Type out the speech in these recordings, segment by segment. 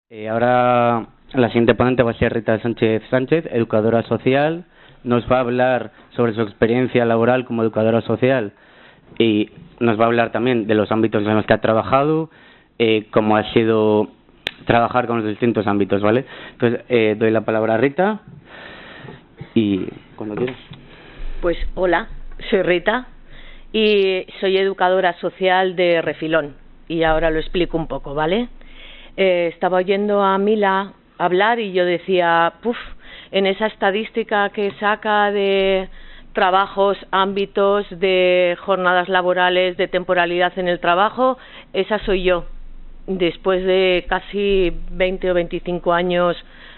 Ahora la siguiente ponente va a ser Rita Sánchez Sánchez, educadora social. Nos va a hablar sobre su experiencia laboral como educadora social y nos va a hablar también de los ámbitos en los que ha trabajado, cómo ha sido trabajar con los distintos ámbitos, ¿vale? Entonces, doy la palabra a Rita y cuando quieras. Pues hola, soy Rita y soy educadora social de Refilón y ahora lo explico un poco, ¿vale? Estaba oyendo a Mila hablar y yo decía, en esa estadística que saca de trabajos, ámbitos, de jornadas laborales, de temporalidad en el trabajo, esa soy yo, después de casi 20 o 25 años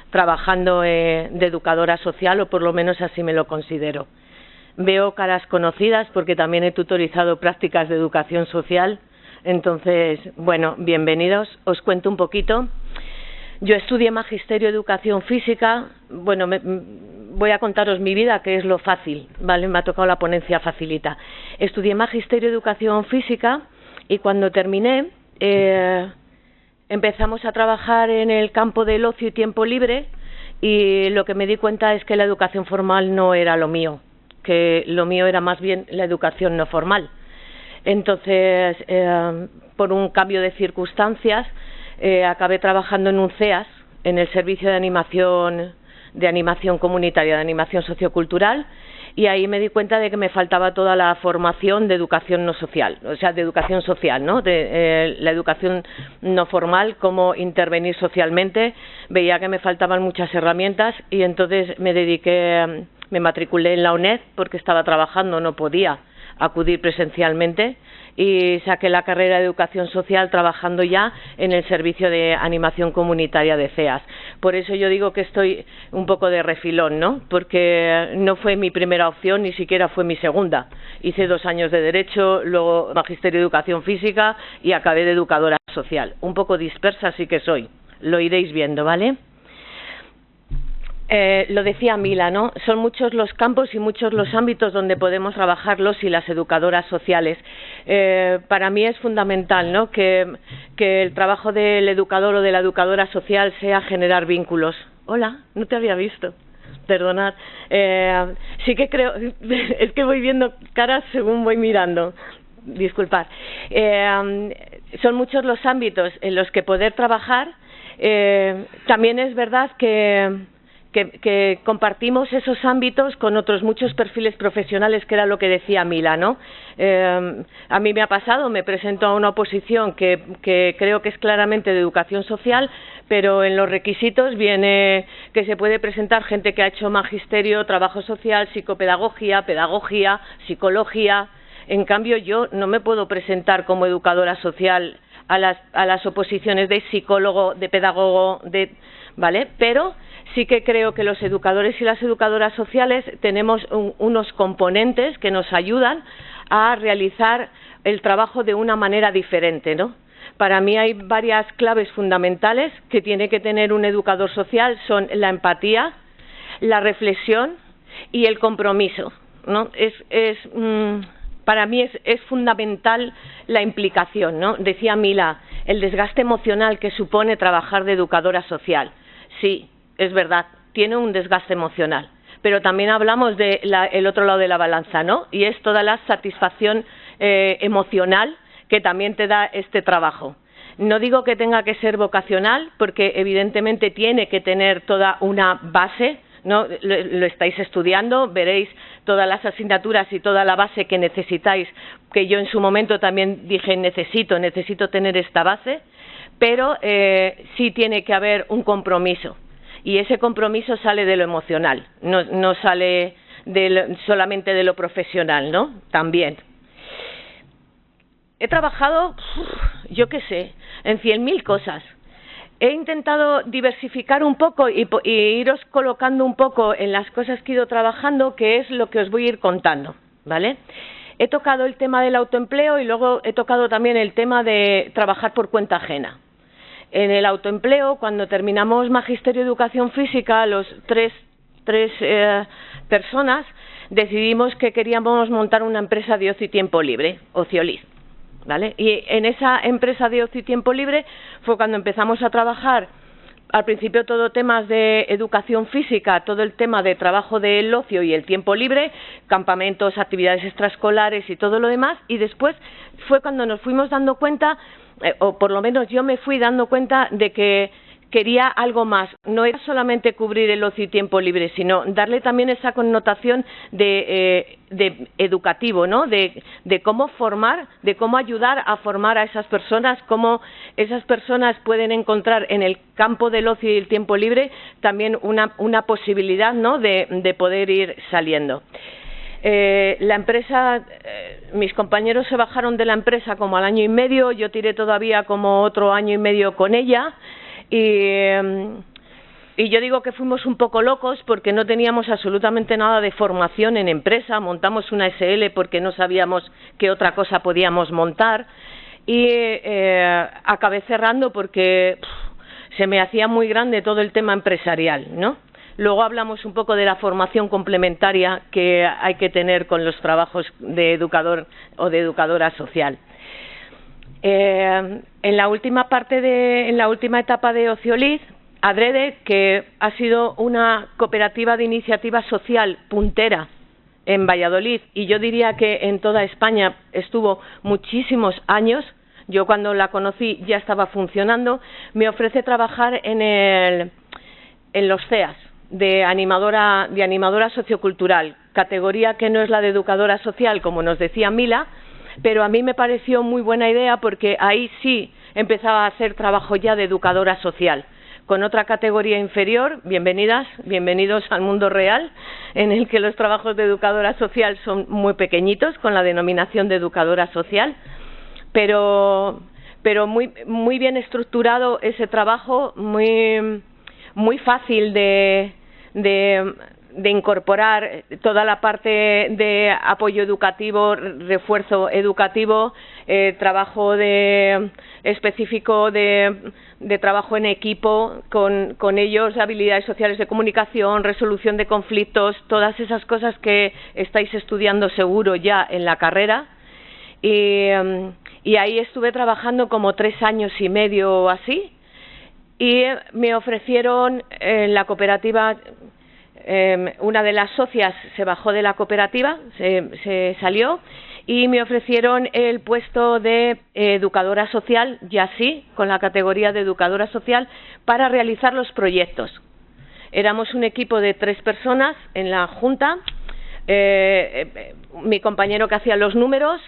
trabajando de educadora social, o por lo menos así me lo considero. Veo caras conocidas porque también he tutorizado prácticas de educación social. Entonces, bueno, bienvenidos. Os cuento un poquito. Yo estudié Magisterio Educación Física. Bueno, voy a contaros mi vida, que es lo fácil, ¿vale? Me ha tocado la ponencia facilita. Estudié Magisterio Educación Física y cuando terminé empezamos a trabajar en el campo del ocio y tiempo libre y lo que me di cuenta es que la educación formal no era lo mío, que lo mío era más bien la educación no formal. Entonces, por un cambio de circunstancias, acabé trabajando en un CEAS, en el Servicio de Animación Comunitaria, de Animación Sociocultural, y ahí me di cuenta de que me faltaba toda la formación de educación no social, o sea, de educación social, ¿no? De la educación no formal, cómo intervenir socialmente. Veía que me faltaban muchas herramientas y entonces me matriculé en la UNED porque estaba trabajando, no podía acudir presencialmente y saqué la carrera de Educación Social trabajando ya en el Servicio de Animación Comunitaria de CEAS. Por eso yo digo que estoy un poco de refilón, ¿no? Porque no fue mi primera opción, ni siquiera fue mi segunda. Hice 2 años de Derecho, luego Magisterio de Educación Física y acabé de Educadora Social. Un poco dispersa sí que soy, lo iréis viendo, ¿vale? Lo decía Mila, ¿no? Son muchos los campos y muchos los ámbitos donde podemos trabajar los y las educadoras sociales. Para mí es fundamental, ¿no? que el trabajo del educador o de la educadora social sea generar vínculos. Hola, no te había visto. Perdonad. Sí que creo, es que voy viendo caras según voy mirando. Disculpad. Son muchos los ámbitos en los que poder trabajar. También es verdad que compartimos esos ámbitos con otros muchos perfiles profesionales, que era lo que decía Mila, ¿no? A mí me ha pasado, me presento a una oposición que creo que es claramente de educación social, pero en los requisitos viene que se puede presentar gente que ha hecho magisterio, trabajo social, psicopedagogía, pedagogía, psicología. En cambio, yo no me puedo presentar como educadora social a las oposiciones de psicólogo, de pedagogo, ¿vale? Pero sí que creo que los educadores y las educadoras sociales tenemos unos componentes que nos ayudan a realizar el trabajo de una manera diferente, ¿no? Para mí hay varias claves fundamentales que tiene que tener un educador social, son la empatía, la reflexión y el compromiso, ¿no? Para mí es fundamental la implicación, ¿no? Decía Mila, el desgaste emocional que supone trabajar de educadora social. Sí, es verdad, tiene un desgaste emocional, pero también hablamos el otro lado de la balanza, ¿no? Y es toda la satisfacción emocional que también te da este trabajo. No digo que tenga que ser vocacional, porque evidentemente tiene que tener toda una base, ¿no? Lo estáis estudiando, veréis todas las asignaturas y toda la base que necesitáis, que yo en su momento también dije necesito tener esta base, pero sí tiene que haber un compromiso. Y ese compromiso sale de lo emocional, no sale solamente de lo profesional, ¿no? También. He trabajado, yo qué sé, en 100.000 cosas. He intentado diversificar un poco y iros colocando un poco en las cosas que he ido trabajando, que es lo que os voy a ir contando, ¿vale? He tocado el tema del autoempleo y luego he tocado también el tema de trabajar por cuenta ajena. En el autoempleo, cuando terminamos Magisterio de Educación Física, los tres personas decidimos que queríamos montar una empresa de ocio y tiempo libre, Ocioliz, ¿vale? Y en esa empresa de ocio y tiempo libre fue cuando empezamos a trabajar al principio todo temas de educación física, todo el tema de trabajo del ocio y el tiempo libre, campamentos, actividades extraescolares y todo lo demás, y después fue cuando nos fuimos dando cuenta, o por lo menos yo me fui dando cuenta de que quería algo más. No era solamente cubrir el ocio y tiempo libre, sino darle también esa connotación de educativo, ¿no? De cómo formar, de cómo ayudar a formar a esas personas, cómo esas personas pueden encontrar en el campo del ocio y el tiempo libre también una posibilidad, ¿no? de poder ir saliendo. La empresa, mis compañeros se bajaron de la empresa como al año y medio, yo tiré todavía como otro año y medio con ella. Y yo digo que fuimos un poco locos porque no teníamos absolutamente nada de formación en empresa, montamos una SL porque no sabíamos qué otra cosa podíamos montar y acabé cerrando porque se me hacía muy grande todo el tema empresarial, ¿no? Luego hablamos un poco de la formación complementaria que hay que tener con los trabajos de educador o de educadora social. En la última etapa de Ocioliz, Adrede, que ha sido una cooperativa de iniciativa social puntera en Valladolid, y yo diría que en toda España estuvo muchísimos años. Yo cuando la conocí ya estaba funcionando. Me ofrece trabajar en los CEAS de animadora sociocultural, categoría que no es la de educadora social, como nos decía Mila, pero a mí me pareció muy buena idea porque ahí sí empezaba a hacer trabajo ya de educadora social, con otra categoría inferior. Bienvenidos al mundo real, en el que los trabajos de educadora social son muy pequeñitos, con la denominación de educadora social, pero muy bien estructurado ese trabajo, muy fácil de incorporar toda la parte de apoyo educativo, refuerzo educativo, trabajo específico de trabajo en equipo con ellos, habilidades sociales de comunicación, resolución de conflictos, todas esas cosas que estáis estudiando seguro ya en la carrera. Y ahí estuve trabajando como 3 años y medio o así, y me ofrecieron la cooperativa. Una de las socias se bajó de la cooperativa, se salió, y me ofrecieron el puesto de educadora social, ya sí, con la categoría de educadora social, para realizar los proyectos. Éramos un equipo de 3 personas en la junta, mi compañero que hacía los números,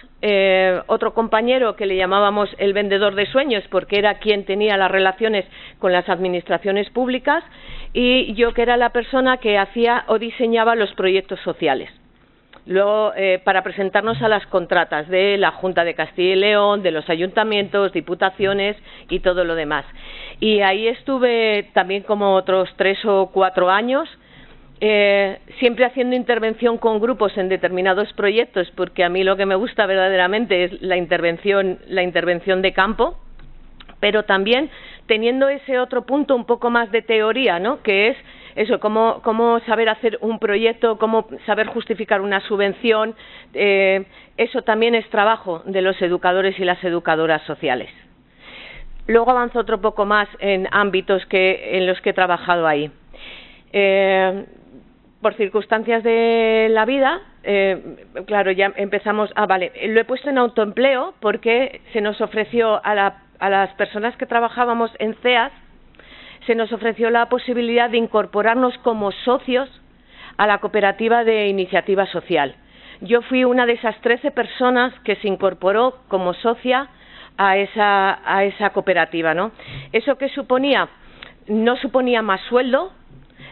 otro compañero que le llamábamos el vendedor de sueños porque era quien tenía las relaciones con las administraciones públicas, y yo que era la persona que hacía o diseñaba los proyectos sociales. Luego, para presentarnos a las contratas de la Junta de Castilla y León, de los ayuntamientos, diputaciones y todo lo demás. Y ahí estuve también como otros 3 o 4 años, siempre haciendo intervención con grupos en determinados proyectos, porque a mí lo que me gusta verdaderamente es la intervención de campo, pero también teniendo ese otro punto un poco más de teoría, ¿no? Que es eso, cómo saber hacer un proyecto, cómo saber justificar una subvención. Eso también es trabajo de los educadores y las educadoras sociales. Luego avanzo otro poco más en ámbitos en los que he trabajado ahí. Por circunstancias de la vida, claro, ya empezamos. Lo he puesto en autoempleo porque se nos ofreció a las personas que trabajábamos en CEAS, se nos ofreció la posibilidad de incorporarnos como socios a la cooperativa de iniciativa social. Yo fui una de esas 13 personas que se incorporó como socia a esa cooperativa, ¿no? ¿Eso qué suponía? No suponía más sueldo,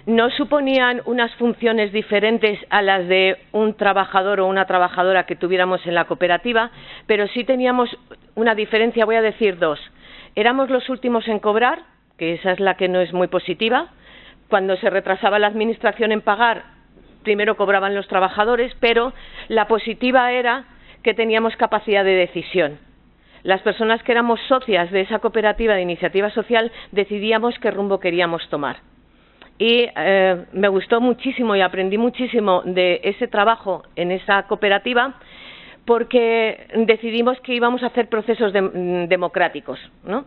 no suponían unas funciones diferentes a las de un trabajador o una trabajadora que tuviéramos en la cooperativa, pero sí teníamos una diferencia, voy a decir 2. Éramos los últimos en cobrar, que esa es la que no es muy positiva. Cuando se retrasaba la administración en pagar, primero cobraban los trabajadores, pero la positiva era que teníamos capacidad de decisión. Las personas que éramos socias de esa cooperativa de iniciativa social decidíamos qué rumbo queríamos tomar. Y me gustó muchísimo y aprendí muchísimo de ese trabajo en esa cooperativa, porque decidimos que íbamos a hacer procesos democráticos, ¿no?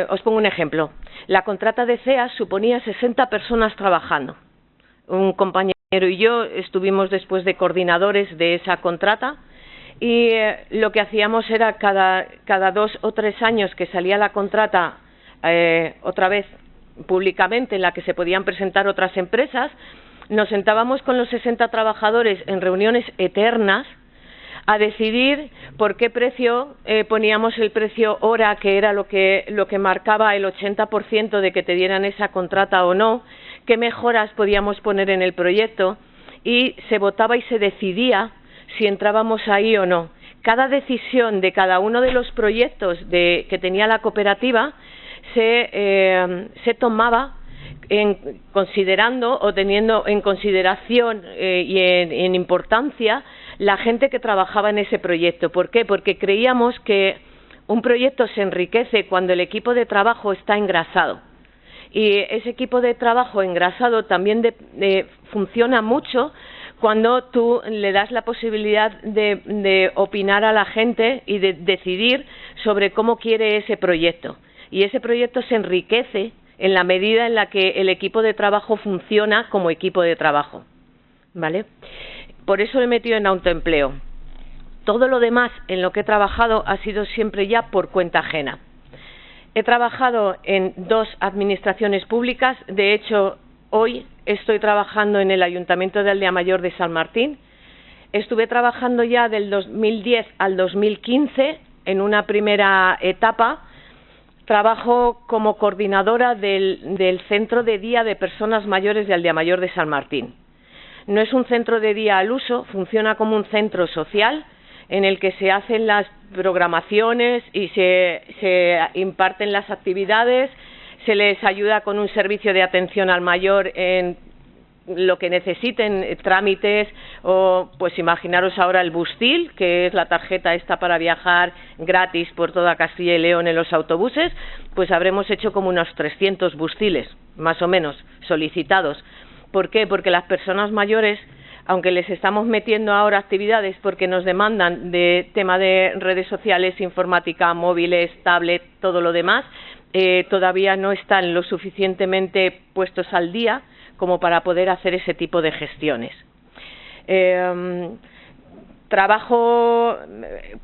Os pongo un ejemplo. La contrata de CEAS suponía 60 personas trabajando. Un compañero y yo estuvimos después de coordinadores de esa contrata y lo que hacíamos era cada 2 o 3 años que salía la contrata otra vez públicamente, en la que se podían presentar otras empresas, nos sentábamos con los 60 trabajadores en reuniones eternas a decidir por qué precio poníamos el precio hora, que era lo que marcaba el 80% de que te dieran esa contrata o no, qué mejoras podíamos poner en el proyecto, y se votaba y se decidía si entrábamos ahí o no. Cada decisión de cada uno de los proyectos que tenía la cooperativa se tomaba considerando o teniendo en consideración y en importancia la gente que trabajaba en ese proyecto. ¿Por qué? Porque creíamos que un proyecto se enriquece cuando el equipo de trabajo está engrasado. Y ese equipo de trabajo engrasado también funciona mucho cuando tú le das la posibilidad de opinar a la gente y de decidir sobre cómo quiere ese proyecto. Y ese proyecto se enriquece en la medida en la que el equipo de trabajo funciona como equipo de trabajo, ¿vale? Por eso me he metido en autoempleo. Todo lo demás en lo que he trabajado ha sido siempre ya por cuenta ajena. He trabajado en 2 administraciones públicas. De hecho, hoy estoy trabajando en el Ayuntamiento de Aldea-Mayor de San Martín. Estuve trabajando ya del 2010 al 2015 en una primera etapa. Trabajo como coordinadora del Centro de Día de Personas Mayores de Aldea-Mayor de San Martín. No es un centro de día al uso, funciona como un centro social en el que se hacen las programaciones y se imparten las actividades, se les ayuda con un servicio de atención al mayor en lo que necesiten, trámites, o pues imaginaros ahora el Bustil, que es la tarjeta esta para viajar gratis por toda Castilla y León en los autobuses, pues habremos hecho como unos 300 Bustiles, más o menos, solicitados. ¿Por qué? Porque las personas mayores, aunque les estamos metiendo ahora actividades porque nos demandan de tema de redes sociales, informática, móviles, tablet, todo lo demás, todavía no están lo suficientemente puestos al día como para poder hacer ese tipo de gestiones. Trabajo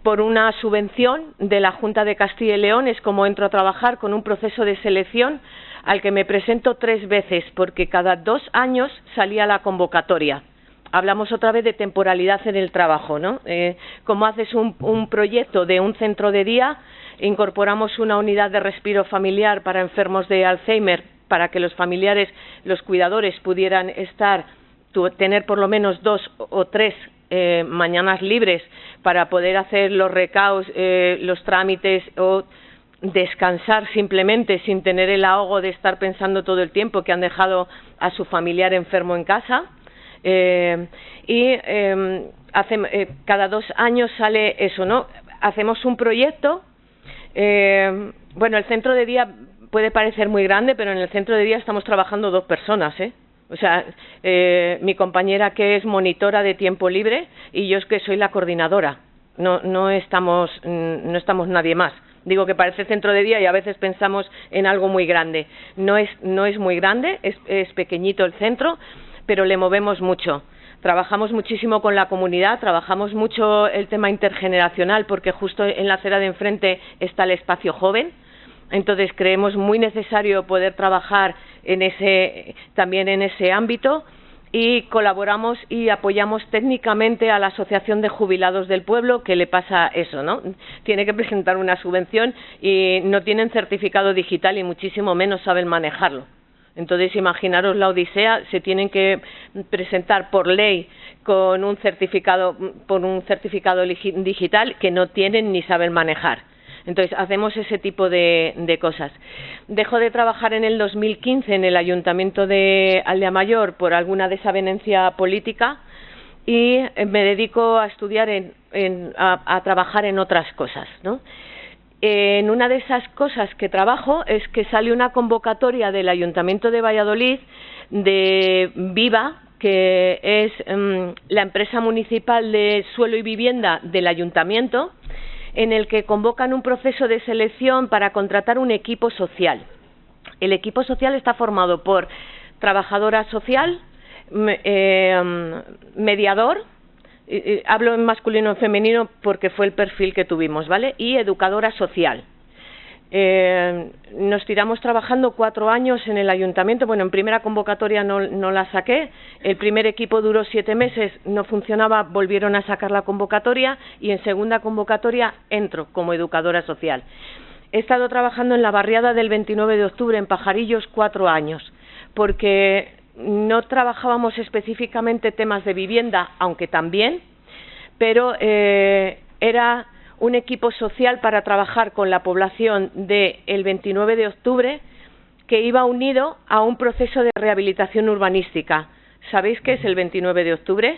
por una subvención de la Junta de Castilla y León, es como entro a trabajar, con un proceso de selección al que me presento 3 veces, porque cada 2 años salía la convocatoria. Hablamos otra vez de temporalidad en el trabajo, ¿no? Como haces un proyecto de un centro de día, incorporamos una unidad de respiro familiar para enfermos de Alzheimer, para que los familiares, los cuidadores pudieran tener por lo menos 2 o 3 mañanas libres para poder hacer los recaos, los trámites o descansar simplemente sin tener el ahogo de estar pensando todo el tiempo que han dejado a su familiar enfermo en casa. Cada 2 años sale eso, ¿no? Hacemos un proyecto. Bueno, el centro de día puede parecer muy grande, pero en el centro de día estamos trabajando 2 personas, ¿eh? O sea, mi compañera, que es monitora de tiempo libre, y yo, es que soy la coordinadora. No estamos nadie más. Digo que parece centro de día y a veces pensamos en algo muy grande. No es muy grande, es pequeñito el centro, pero le movemos mucho. Trabajamos muchísimo con la comunidad, trabajamos mucho el tema intergeneracional, porque justo en la acera de enfrente está el espacio joven. Entonces creemos muy necesario poder trabajar también en ese ámbito, y colaboramos y apoyamos técnicamente a la Asociación de Jubilados del Pueblo, que le pasa eso, ¿no? Tiene que presentar una subvención y no tienen certificado digital y muchísimo menos saben manejarlo. Entonces, imaginaros la odisea, se tienen que presentar por ley con un certificado digital que no tienen ni saben manejar. Entonces, hacemos ese tipo de cosas. Dejo de trabajar en el 2015 en el Ayuntamiento de Aldea-Mayor por alguna desavenencia política y me dedico a estudiar, a trabajar en otras cosas, ¿no? En una de esas cosas que trabajo es que sale una convocatoria del Ayuntamiento de Valladolid de Viva que es la empresa municipal de suelo y vivienda del ayuntamiento, en el que convocan un proceso de selección para contratar un equipo social. El equipo social está formado por trabajadora social, mediador, hablo en masculino y femenino porque fue el perfil que tuvimos, ¿vale? Y educadora social. Nos tiramos trabajando 4 años en el ayuntamiento. Bueno, en primera convocatoria no la saqué, el primer equipo duró 7 meses, no funcionaba, volvieron a sacar la convocatoria y en segunda convocatoria entro como educadora social. He estado trabajando en la barriada del 29 de octubre en Pajarillos 4 años, porque no trabajábamos específicamente temas de vivienda, aunque también, pero era un equipo social para trabajar con la población del 29 de octubre que iba unido a un proceso de rehabilitación urbanística. ¿Sabéis qué es el 29 de octubre?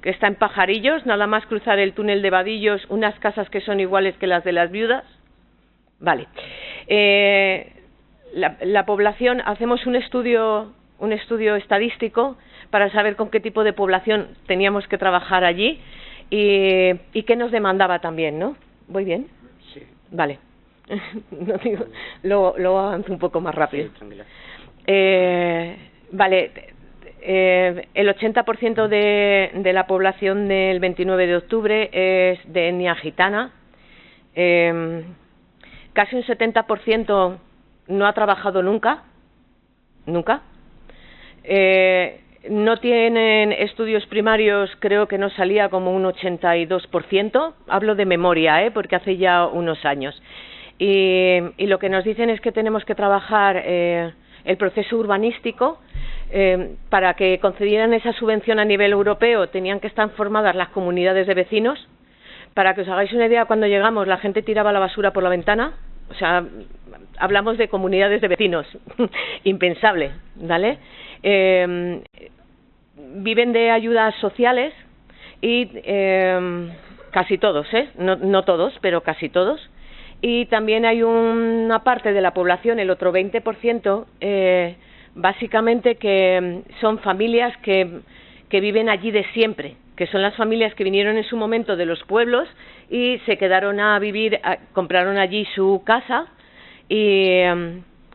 Que está en Pajarillos, nada más cruzar el túnel de Vadillos, unas casas que son iguales que las de las viudas. Vale. La población, hacemos un estudio estadístico para saber con qué tipo de población teníamos que trabajar allí. Y qué nos demandaba también, ¿no? ¿Voy bien? Sí. Vale. No digo, lo avanzo un poco más rápido. Sí, tranquila. Vale. El 80% de la población del 29 de octubre es de etnia gitana. Casi un 70% no ha trabajado nunca. Nunca. No tienen estudios primarios, creo que no salía como un 82%, hablo de memoria, porque hace ya unos años. Y lo que nos dicen es que tenemos que trabajar el proceso urbanístico. Para que concedieran esa subvención a nivel europeo tenían que estar formadas las comunidades de vecinos. Para que os hagáis una idea, cuando llegamos la gente tiraba la basura por la ventana. O sea, hablamos de comunidades de vecinos, impensable, ¿vale? Viven de ayudas sociales y casi todos, no todos, pero casi todos. Y también hay una parte de la población, el otro 20%, básicamente que son familias que viven allí de siempre, que son las familias que vinieron en su momento de los pueblos y se quedaron a vivir, compraron allí su casa y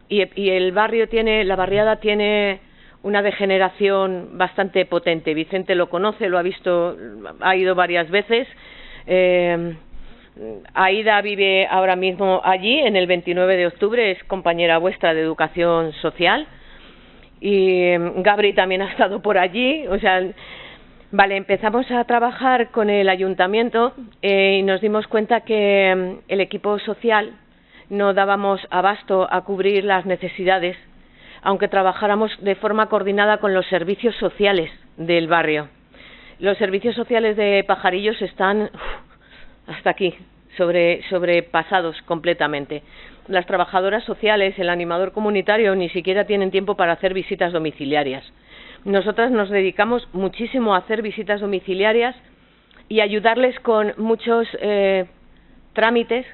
el barrio la barriada tiene una degeneración bastante potente. Vicente lo conoce, lo ha visto, ha ido varias veces. Aida vive ahora mismo allí, en el 29 de octubre, es compañera vuestra de educación social. Y Gabri también ha estado por allí. O sea, vale, empezamos a trabajar con el ayuntamiento y nos dimos cuenta que el equipo social no dábamos abasto a cubrir las necesidades, aunque trabajáramos de forma coordinada con los servicios sociales del barrio. Los servicios sociales de Pajarillos están hasta aquí, sobrepasados completamente. Las trabajadoras sociales, el animador comunitario, ni siquiera tienen tiempo para hacer visitas domiciliarias. Nosotras nos dedicamos muchísimo a hacer visitas domiciliarias y ayudarles con muchos trámites.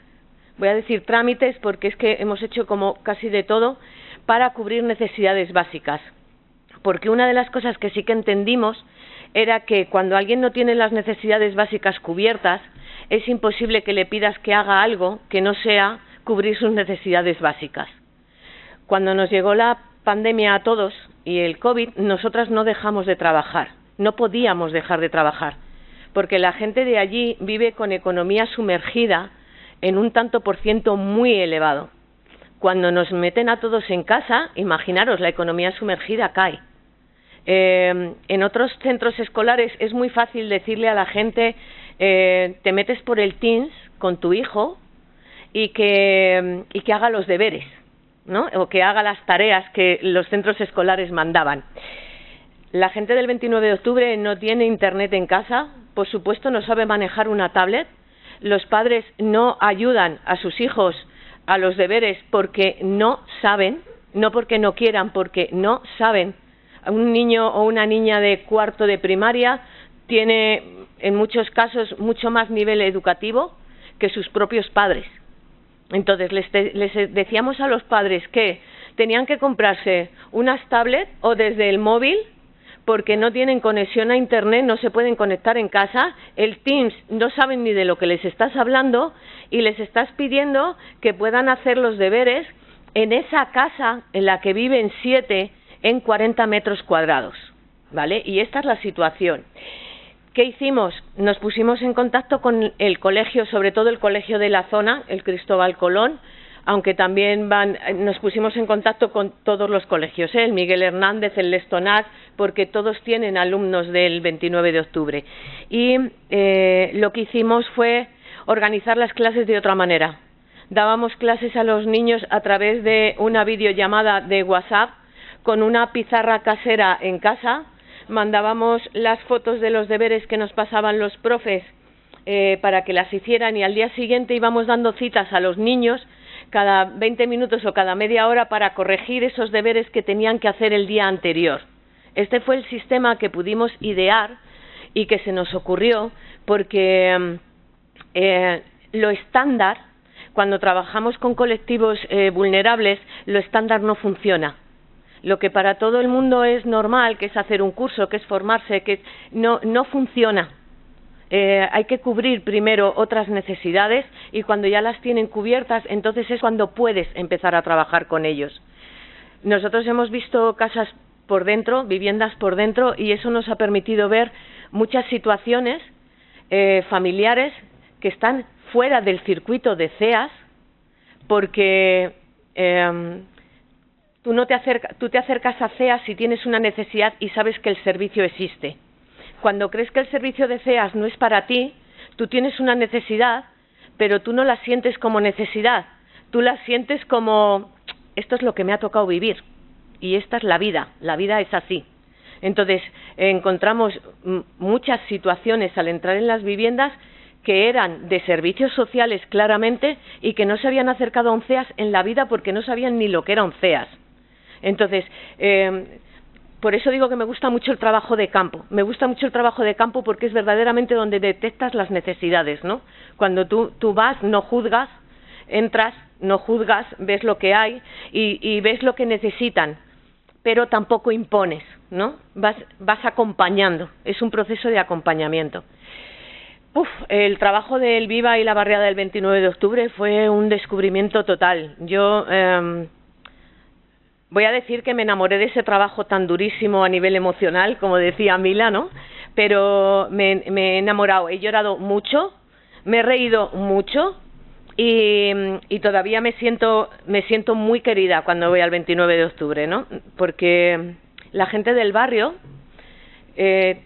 Voy a decir trámites porque es que hemos hecho como casi de todo para cubrir necesidades básicas. Porque una de las cosas que sí que entendimos era que cuando alguien no tiene las necesidades básicas cubiertas, es imposible que le pidas que haga algo que no sea cubrir sus necesidades básicas. Cuando nos llegó la pandemia a todos y el COVID, nosotras no dejamos de trabajar, no podíamos dejar de trabajar, porque la gente de allí vive con economía sumergida en un tanto por ciento muy elevado. Cuando nos meten a todos en casa, imaginaros, la economía sumergida cae. En otros centros escolares es muy fácil decirle a la gente, te metes por el Teams con tu hijo y que haga los deberes, ¿no? O que haga las tareas que los centros escolares mandaban. La gente del 29 de octubre no tiene internet en casa, por supuesto no sabe manejar una tablet. Los padres no ayudan a sus hijos a los deberes porque no saben, no porque no quieran, porque no saben. Un niño o una niña de cuarto de primaria tiene en muchos casos mucho más nivel educativo que sus propios padres. Entonces les decíamos a los padres que tenían que comprarse unas tablets o desde el móvil porque no tienen conexión a Internet, no se pueden conectar en casa, el Teams no saben ni de lo que les estás hablando y les estás pidiendo que puedan hacer los deberes en esa casa en la que viven 7 en 40 metros cuadrados, ¿vale? Y esta es la situación. ¿Qué hicimos? Nos pusimos en contacto con el colegio, sobre todo el colegio de la zona, el Cristóbal Colón, aunque también nos pusimos en contacto con todos los colegios, el Miguel Hernández, el Lestonac, porque todos tienen alumnos del 29 de octubre. Y lo que hicimos fue organizar las clases de otra manera. Dábamos clases a los niños a través de una videollamada de WhatsApp con una pizarra casera en casa. Mandábamos las fotos de los deberes que nos pasaban los profes para que las hicieran y al día siguiente íbamos dando citas a los niños cada 20 minutos o cada media hora para corregir esos deberes que tenían que hacer el día anterior. Este fue el sistema que pudimos idear y que se nos ocurrió porque lo estándar, cuando trabajamos con colectivos vulnerables, lo estándar no funciona. Lo que para todo el mundo es normal, que es hacer un curso, que es formarse, que no funciona. Hay que cubrir primero otras necesidades y cuando ya las tienen cubiertas, entonces es cuando puedes empezar a trabajar con ellos. Nosotros hemos visto casas por dentro, viviendas por dentro, y eso nos ha permitido ver muchas situaciones familiares que están fuera del circuito de CEAS, porque tú te acercas a CEAS si tienes una necesidad y sabes que el servicio existe. Cuando crees que el servicio de CEAS no es para ti, tú tienes una necesidad, pero tú no la sientes como necesidad, tú la sientes como, esto es lo que me ha tocado vivir, y esta es la vida es así. Entonces, encontramos muchas situaciones al entrar en las viviendas que eran de servicios sociales claramente y que no se habían acercado a un CEAS en la vida porque no sabían ni lo que era un CEAS. Entonces, por eso digo que me gusta mucho el trabajo de campo. Me gusta mucho el trabajo de campo porque es verdaderamente donde detectas las necesidades, ¿no? Cuando tú vas, no juzgas, entras, no juzgas, ves lo que hay y ves lo que necesitan, pero tampoco impones, ¿no? Vas acompañando, es un proceso de acompañamiento. El trabajo del Viva y la barriada del 29 de octubre fue un descubrimiento total. Yo voy a decir que me enamoré de ese trabajo tan durísimo a nivel emocional, como decía Mila, ¿no? Pero me he enamorado, he llorado mucho, me he reído mucho y todavía me siento muy querida cuando voy al 29 de octubre, ¿no? Porque la gente del barrio,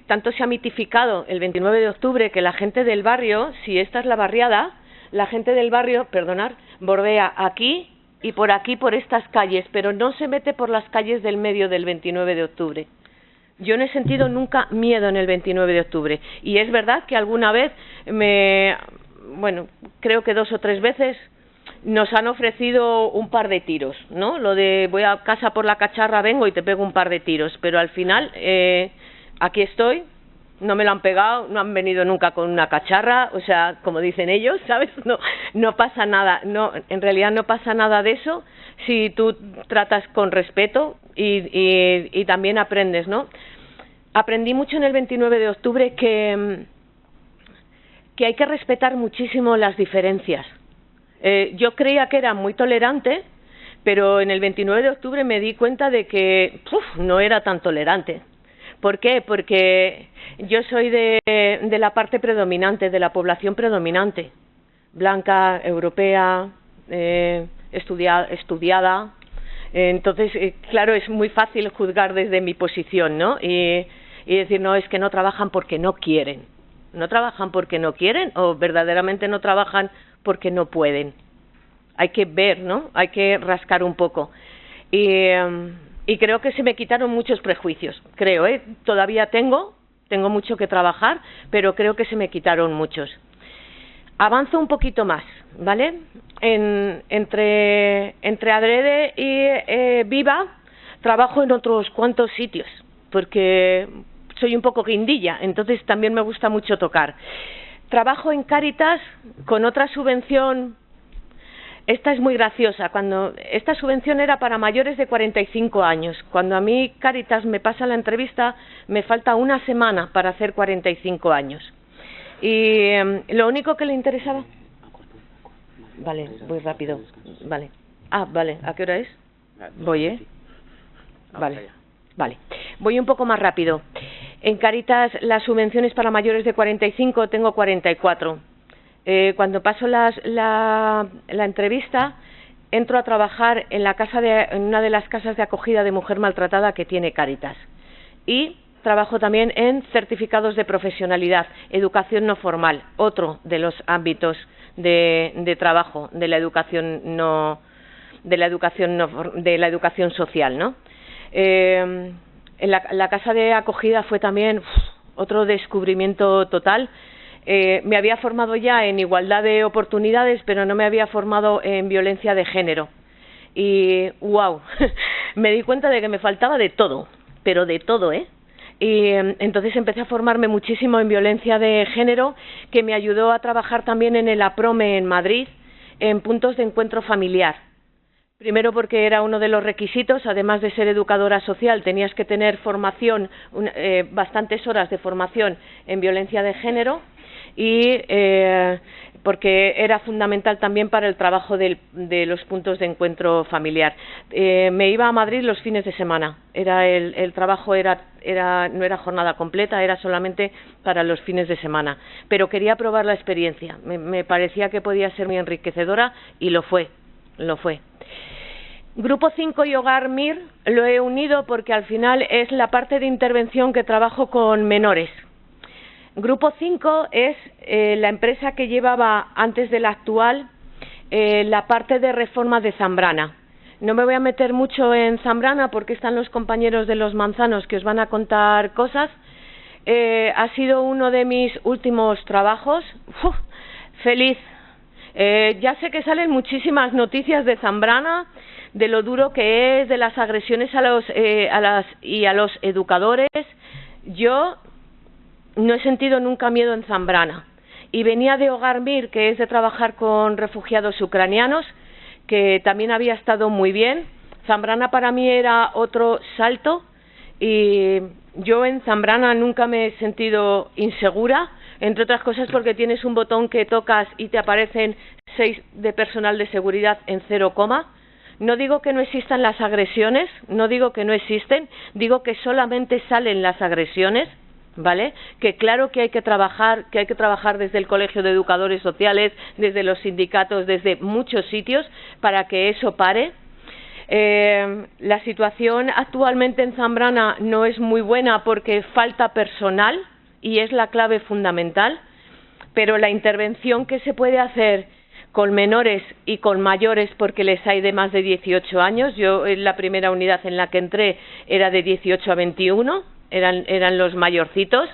tanto se ha mitificado el 29 de octubre que la gente del barrio, si esta es la barriada, la gente del barrio, bordea aquí y por aquí, por estas calles, pero no se mete por las calles del medio del 29 de octubre. Yo no he sentido nunca miedo en el 29 de octubre. Y es verdad que alguna vez creo que 2 o 3 veces nos han ofrecido un par de tiros, ¿no? Lo de voy a casa por la cacharra, vengo y te pego un par de tiros. Pero al final, aquí estoy, no me lo han pegado, no han venido nunca con una cacharra, o sea, como dicen ellos, ¿sabes? No pasa nada, en realidad no pasa nada de eso si tú tratas con respeto y también aprendes, ¿no? Aprendí mucho en el 29 de octubre que hay que respetar muchísimo las diferencias. Yo creía que era muy tolerante, pero en el 29 de octubre me di cuenta de que no era tan tolerante. ¿Por qué? Porque yo soy de la parte predominante, de la población predominante, blanca, europea, estudiada. Entonces, claro, es muy fácil juzgar desde mi posición, ¿no? Y decir, no, es que no trabajan porque no quieren. ¿No trabajan porque no quieren o verdaderamente no trabajan porque no pueden? Hay que ver, ¿no? Hay que rascar un poco. Y creo que se me quitaron muchos prejuicios, creo, todavía tengo mucho que trabajar, pero creo que se me quitaron muchos. Avanzo un poquito más, ¿vale? Entre Adrede y Viva trabajo en otros cuantos sitios, porque soy un poco guindilla, entonces también me gusta mucho tocar. Trabajo en Cáritas con otra subvención Esta es muy graciosa. Esta subvención era para mayores de 45 años. Cuando a mí Cáritas me pasa la entrevista, me falta una semana para hacer 45 años. Y lo único que le interesaba... Vale, voy rápido. Vale. Vale. ¿A qué hora es? Voy, Vale. Voy un poco más rápido. En Cáritas las subvenciones para mayores de 45 tengo 44. Cuando paso la entrevista, entro a trabajar en una de las casas de acogida de mujer maltratada que tiene Cáritas. Y trabajo también en certificados de profesionalidad, educación no formal, otro de los ámbitos de trabajo de la educación social, ¿no? En la casa de acogida fue también otro descubrimiento total. Me había formado ya en igualdad de oportunidades, pero no me había formado en violencia de género. Y ¡wow! Me di cuenta de que me faltaba de todo, pero de todo, ¿eh? Y entonces empecé a formarme muchísimo en violencia de género, que me ayudó a trabajar también en el APROME en Madrid, en puntos de encuentro familiar. Primero porque era uno de los requisitos, además de ser educadora social, tenías que tener formación, bastantes horas de formación en violencia de género, y porque era fundamental también para el trabajo de los puntos de encuentro familiar. Me iba a Madrid los fines de semana. El trabajo no era jornada completa, era solamente para los fines de semana. Pero quería probar la experiencia. Me parecía que podía ser muy enriquecedora y lo fue. Grupo 5 y Hogar Mir lo he unido porque al final es la parte de intervención que trabajo con menores. Grupo 5 es la empresa que llevaba antes de la actual la parte de reforma de Zambrana. No me voy a meter mucho en Zambrana porque están los compañeros de Los Manzanos que os van a contar cosas. Ha sido uno de mis últimos trabajos. Feliz. Ya sé que salen muchísimas noticias de Zambrana, de lo duro que es, de las agresiones a los educadores. Yo no he sentido nunca miedo en Zambrana. Y venía de Hogar Mir, que es de trabajar con refugiados ucranianos, que también había estado muy bien. Zambrana para mí era otro salto y yo en Zambrana nunca me he sentido insegura, entre otras cosas porque tienes un botón que tocas y te aparecen 6 de personal de seguridad en 0, No digo que no existan las agresiones, no digo que no existen, digo que solamente salen las agresiones, ¿vale? Que claro que hay que trabajar desde el Colegio de Educadores Sociales, desde los sindicatos, desde muchos sitios para que eso pare. La situación actualmente en Zambrana no es muy buena porque falta personal y es la clave fundamental, pero la intervención que se puede hacer con menores y con mayores, porque les hay de más de 18 años, yo en la primera unidad en la que entré era de 18 a 21, eran los mayorcitos.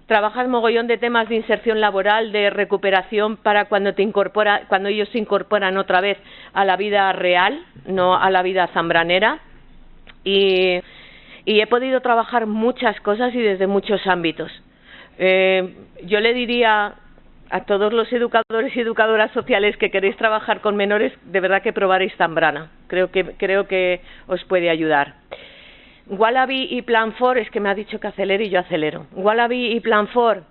Trabajas mogollón de temas de inserción laboral, de recuperación para cuando ellos se incorporan otra vez a la vida real, no a la vida zambranera. Y he podido trabajar muchas cosas y desde muchos ámbitos. Yo le diría a todos los educadores y educadoras sociales que queréis trabajar con menores, de verdad que probaréis Zambrana. Creo que os puede ayudar. Wallaby y Plan 4, es que me ha dicho que acelere y yo acelero. Wallaby y Plan 4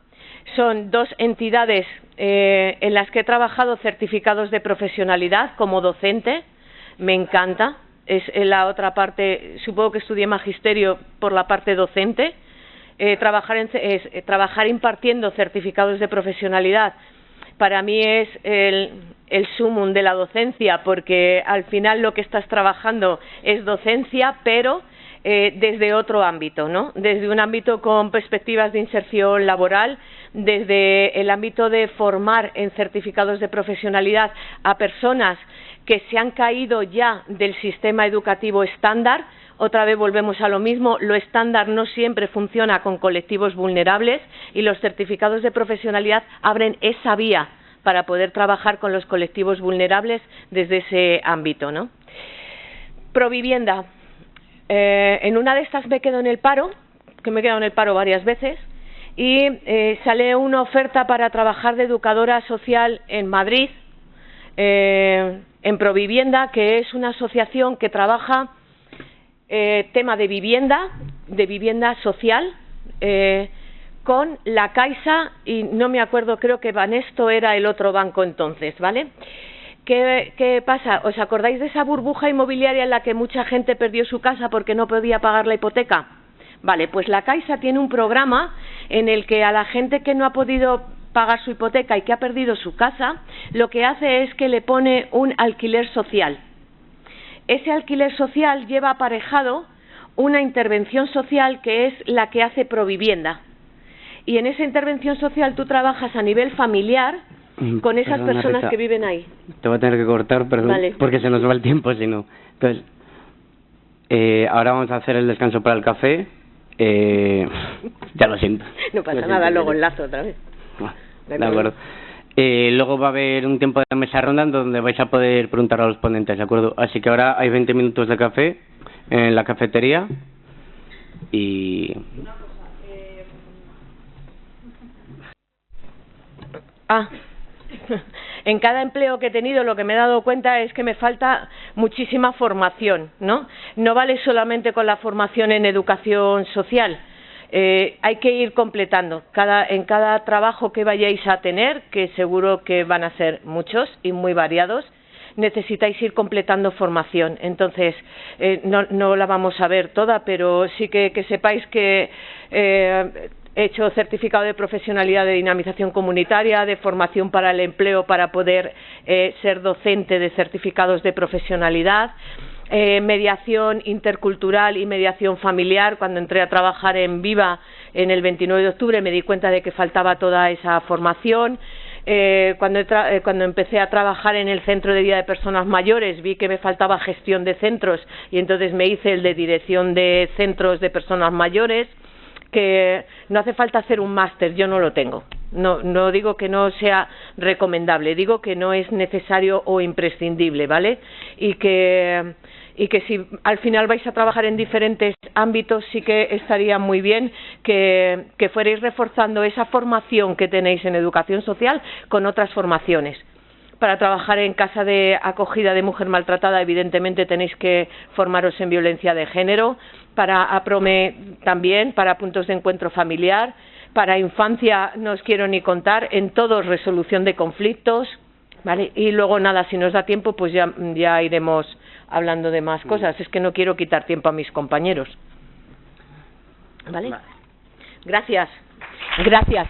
son 2 entidades en las que he trabajado certificados de profesionalidad como docente. Me encanta. Es la otra parte, supongo que estudié magisterio por la parte docente. Trabajar impartiendo certificados de profesionalidad para mí es el sumum de la docencia, porque al final lo que estás trabajando es docencia, pero desde otro ámbito, ¿no? Desde un ámbito con perspectivas de inserción laboral, desde el ámbito de formar en certificados de profesionalidad a personas que se han caído ya del sistema educativo estándar. Otra vez volvemos a lo mismo, lo estándar no siempre funciona con colectivos vulnerables y los certificados de profesionalidad abren esa vía para poder trabajar con los colectivos vulnerables desde ese ámbito, ¿no? Provivienda. En una de estas me quedo en el paro, que me he quedado en el paro varias veces, y sale una oferta para trabajar de educadora social en Madrid, en en Provivienda, que es una asociación que trabaja tema de vivienda social, con la Caixa y no me acuerdo, creo que Banesto era el otro banco entonces, ¿vale? ¿Qué pasa? ¿Os acordáis de esa burbuja inmobiliaria en la que mucha gente perdió su casa porque no podía pagar la hipoteca? Vale, pues la Caixa tiene un programa en el que a la gente que no ha podido pagar su hipoteca y que ha perdido su casa, lo que hace es que le pone un alquiler social. Ese alquiler social lleva aparejado una intervención social que es la que hace Provivienda. Y en esa intervención social tú trabajas a nivel familiar con esas personas Rita, que viven ahí. Te voy a tener que cortar, perdón, vale, porque se nos va el tiempo si no. Entonces, ahora vamos a hacer el descanso para el café. Ya lo siento. No pasa nada, luego enlazo otra vez. De acuerdo. Luego va a haber un tiempo de mesa ronda donde vais a poder preguntar a los ponentes, ¿de acuerdo? Así que ahora hay 20 minutos de café en la cafetería y... En cada empleo que he tenido lo que me he dado cuenta es que me falta muchísima formación, ¿no? No vale solamente con la formación en educación social, hay que ir completando. En cada trabajo que vayáis a tener, que seguro que van a ser muchos y muy variados, necesitáis ir completando formación. Entonces, no la vamos a ver toda, pero sí que sepáis que... he hecho certificado de profesionalidad de dinamización comunitaria, de formación para el empleo para poder ser docente de certificados de profesionalidad, mediación intercultural y mediación familiar. Cuando entré a trabajar en Viva en el 29 de octubre me di cuenta de que faltaba toda esa formación. Cuando empecé a trabajar en el centro de día de personas mayores vi que me faltaba gestión de centros y entonces me hice el de dirección de centros de personas mayores. Que no hace falta hacer un máster, yo no lo tengo. No digo que no sea recomendable, digo que no es necesario o imprescindible, ¿vale? Y que si al final vais a trabajar en diferentes ámbitos, sí que estaría muy bien que fuerais reforzando esa formación que tenéis en educación social con otras formaciones. Para trabajar en casa de acogida de mujer maltratada, evidentemente tenéis que formaros en violencia de género, para APROME también, para puntos de encuentro familiar, para infancia no os quiero ni contar, en todo resolución de conflictos, ¿vale? Y luego nada, si nos da tiempo, pues ya iremos hablando de más cosas. Es que no quiero quitar tiempo a mis compañeros. ¿Vale? Gracias. Gracias.